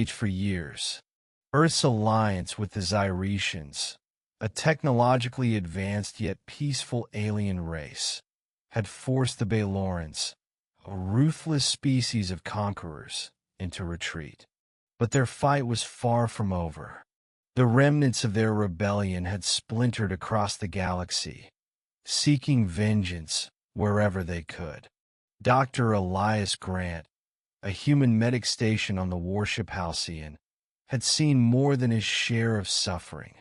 stage for years. Earth's alliance with the Zyretians, a technologically advanced yet peaceful alien race, had forced the Baelorans, a ruthless species of conquerors, into retreat. But their fight was far from over. The remnants of their rebellion had splintered across the galaxy, seeking vengeance wherever they could. Dr. Elias Grant, a human medic stationed on the warship Halcyon, had seen more than his share of suffering.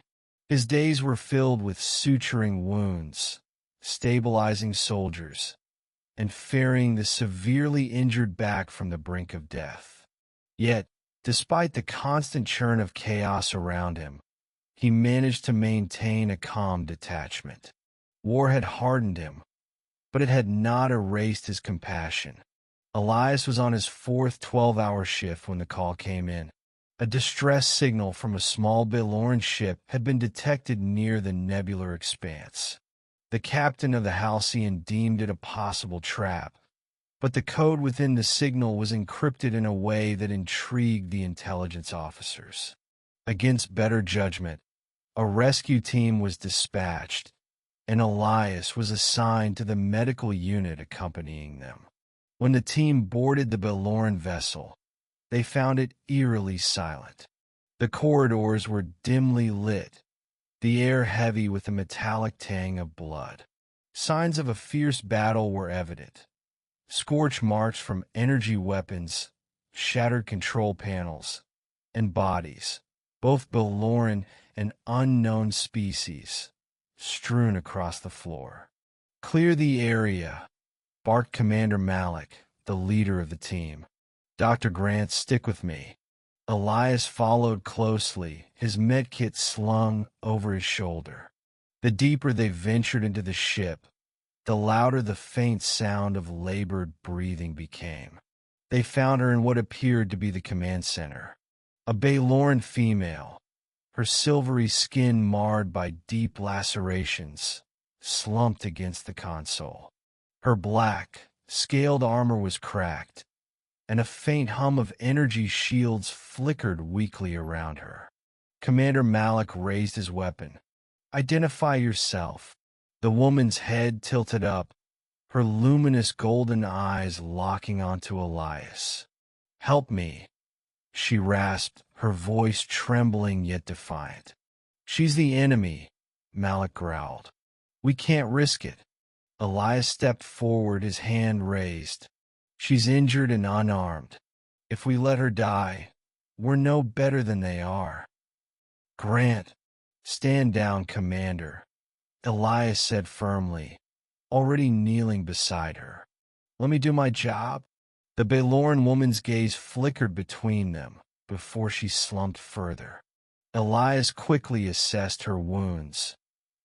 His days were filled with suturing wounds, stabilizing soldiers, and ferrying the severely injured back from the brink of death. Yet, despite the constant churn of chaos around him, he managed to maintain a calm detachment. War had hardened him, but it had not erased his compassion. Elias was on his fourth 12-hour shift when the call came in. A distress signal from a small Baeloran ship had been detected near the nebular expanse. The captain of the Halcyon deemed it a possible trap, but the code within the signal was encrypted in a way that intrigued the intelligence officers. Against better judgment, a rescue team was dispatched, and Elias was assigned to the medical unit accompanying them. When the team boarded the Baeloran vessel, they found it eerily silent. The corridors were dimly lit, the air heavy with a metallic tang of blood. Signs of a fierce battle were evident. Scorch marks from energy weapons, shattered control panels, and bodies, both Baeloran and unknown species, strewn across the floor. "Clear the area," barked Commander Malik, the leader of the team. "Dr. Grant, stick with me." Elias followed closely, his medkit slung over his shoulder. The deeper they ventured into the ship, the louder the faint sound of labored breathing became. They found her in what appeared to be the command center. A Baeloran female, her silvery skin marred by deep lacerations, slumped against the console. Her black, scaled armor was cracked, and a faint hum of energy shields flickered weakly around her. Commander Malik raised his weapon. "Identify yourself." The woman's head tilted up, her luminous golden eyes locking onto Elias. "Help me," she rasped, her voice trembling yet defiant. "She's the enemy," Malik growled. "We can't risk it." Elias stepped forward, his hand raised. "She's injured and unarmed. If we let her die, we're no better than they are." "Grant, stand down, Commander," Elias said firmly, already kneeling beside her. "Let me do my job." The Baeloran woman's gaze flickered between them before she slumped further. Elias quickly assessed her wounds,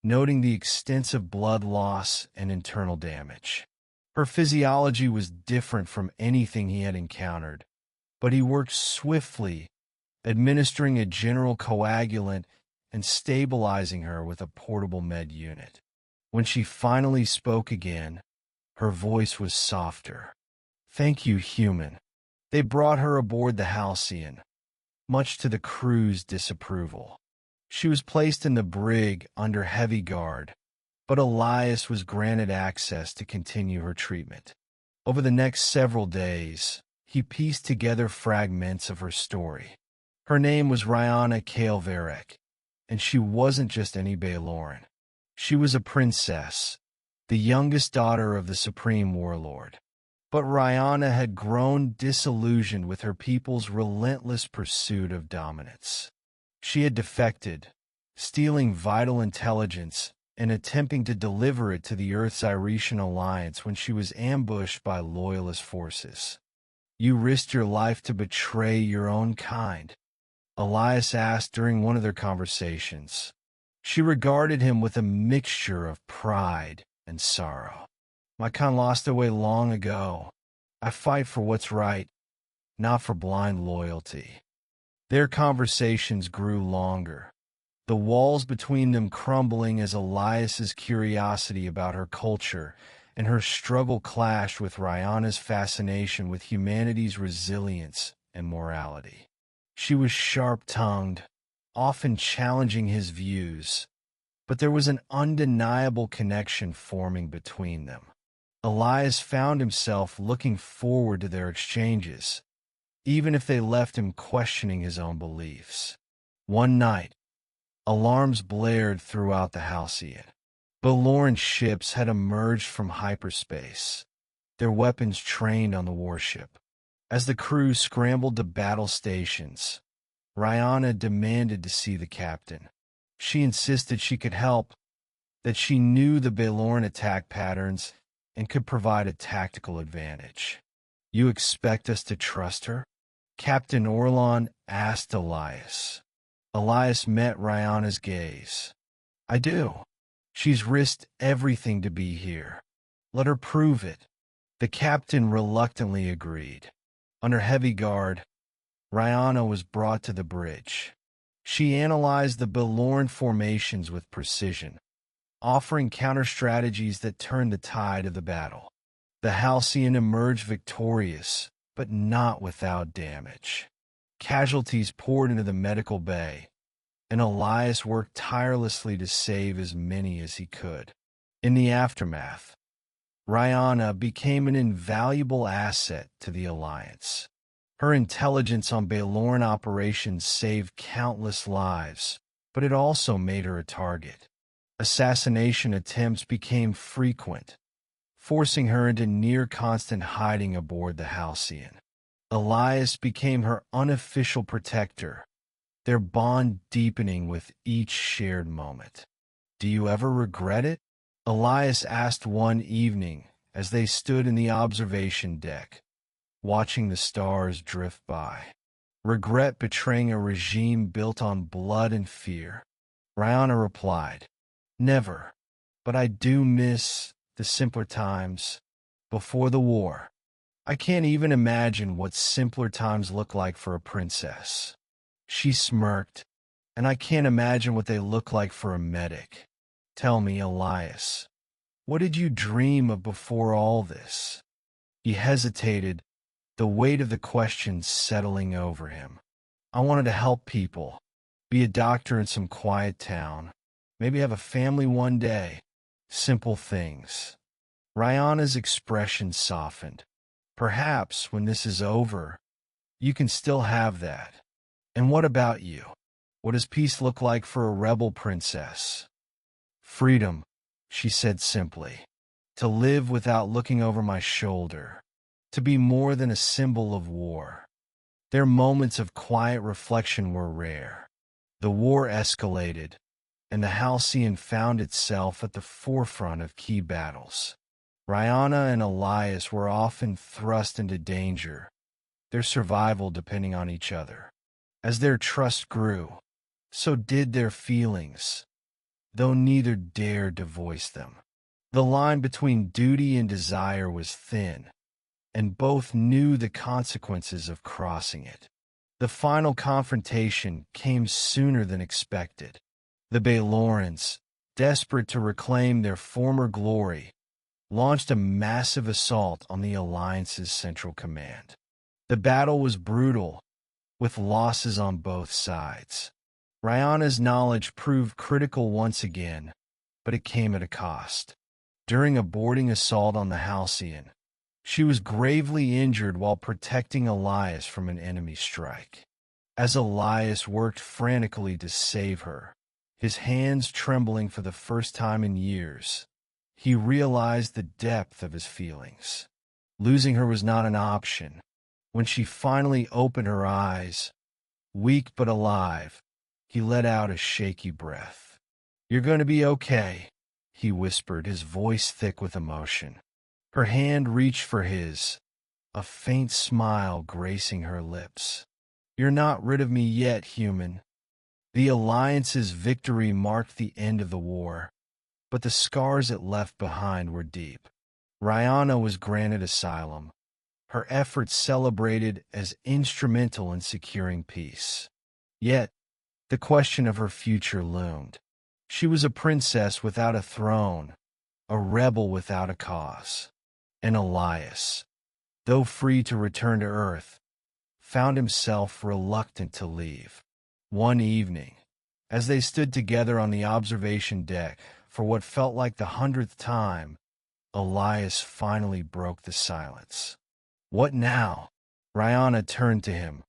noting the extensive blood loss and internal damage. Her physiology was different from anything he had encountered, but he worked swiftly, administering a general coagulant and stabilizing her with a portable med unit. When she finally spoke again, her voice was softer. "Thank you, human." They brought her aboard the Halcyon, much to the crew's disapproval. She was placed in the brig under heavy guard, but Elias was granted access to continue her treatment. Over the next several days, he pieced together fragments of her story. Her name was Rihanna Kael'Varek, and she wasn't just any Baeloran. She was a princess, the youngest daughter of the Supreme Warlord. But Rihanna had grown disillusioned with her people's relentless pursuit of dominance. She had defected, stealing vital intelligence and attempting to deliver it to the Earth-Zyretian alliance when she was ambushed by loyalist forces. "You risked your life to betray your own kind?" Elias asked during one of their conversations. She regarded him with a mixture of pride and sorrow. "My kind lost their way long ago. I fight for what's right, not for blind loyalty." Their conversations grew longer, the walls between them crumbling as Elias's curiosity about her culture and her struggle clashed with Rihanna's fascination with humanity's resilience and morality. She was sharp-tongued, often challenging his views, but there was an undeniable connection forming between them. Elias found himself looking forward to their exchanges, even if they left him questioning his own beliefs. One night, alarms blared throughout the Halcyon. Baelorans ships had emerged from hyperspace, their weapons trained on the warship. As the crew scrambled to battle stations, Rihanna demanded to see the captain. She insisted she could help, that she knew the Baeloran attack patterns and could provide a tactical advantage. "You expect us to trust her?" Captain Orlon asked Elias. Elias met Rihanna's gaze. "I do. She's risked everything to be here. Let her prove it." The captain reluctantly agreed. Under heavy guard, Rihanna was brought to the bridge. She analyzed the Baeloran formations with precision, offering counter-strategies that turned the tide of the battle. The Halcyon emerged victorious, but not without damage. Casualties poured into the medical bay, and Elias worked tirelessly to save as many as he could. In the aftermath, Rihanna became an invaluable asset to the Alliance. Her intelligence on Baeloran operations saved countless lives, but it also made her a target. Assassination attempts became frequent, forcing her into near-constant hiding aboard the Halcyon. Elias became her unofficial protector, their bond deepening with each shared moment. "Do you ever regret it?" Elias asked one evening as they stood in the observation deck, watching the stars drift by. "Regret betraying a regime built on blood and fear?" Rihanna replied, "Never, but I do miss the simpler times before the war. I can't even imagine what simpler times look like for a princess." She smirked, "And I can't imagine what they look like for a medic. Tell me, Elias, what did you dream of before all this?" He hesitated, the weight of the question settling over him. "I wanted to help people, be a doctor in some quiet town, maybe have a family one day. Simple things." Rihanna's expression softened. "Perhaps when this is over, you can still have that. And what about you? What does peace look like for a rebel princess?" "Freedom," she said simply. "To live without looking over my shoulder. To be more than a symbol of war." Their moments of quiet reflection were rare. The war escalated, and the Halcyon found itself at the forefront of key battles. Rihanna and Elias were often thrust into danger, their survival depending on each other. As their trust grew, so did their feelings, though neither dared to voice them. The line between duty and desire was thin, and both knew the consequences of crossing it. The final confrontation came sooner than expected. The Baelorans, desperate to reclaim their former glory, launched a massive assault on the Alliance's central command. The battle was brutal, with losses on both sides. Rihanna's knowledge proved critical once again, but it came at a cost. During a boarding assault on the Halcyon, she was gravely injured while protecting Elias from an enemy strike. As Elias worked frantically to save her, his hands trembling for the first time in years, he realized the depth of his feelings. Losing her was not an option. When she finally opened her eyes, weak but alive, he let out a shaky breath. "You're going to be okay," he whispered, his voice thick with emotion. Her hand reached for his, a faint smile gracing her lips. "You're not rid of me yet, human." The Alliance's victory marked the end of the war, but the scars it left behind were deep. Rihanna was granted asylum, her efforts celebrated as instrumental in securing peace. Yet, the question of her future loomed. She was a princess without a throne, a rebel without a cause. And Elias, though free to return to Earth, found himself reluctant to leave. One evening, as they stood together on the observation deck for what felt like the 100th time, Elias finally broke the silence. "What now?" Rihanna turned to him,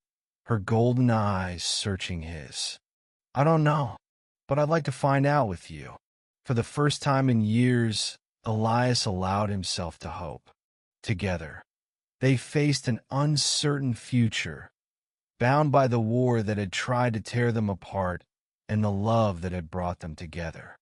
her golden eyes searching his. "I don't know, but I'd like to find out with you." For the first time in years, Elias allowed himself to hope. Together, they faced an uncertain future, bound by the war that had tried to tear them apart and the love that had brought them together.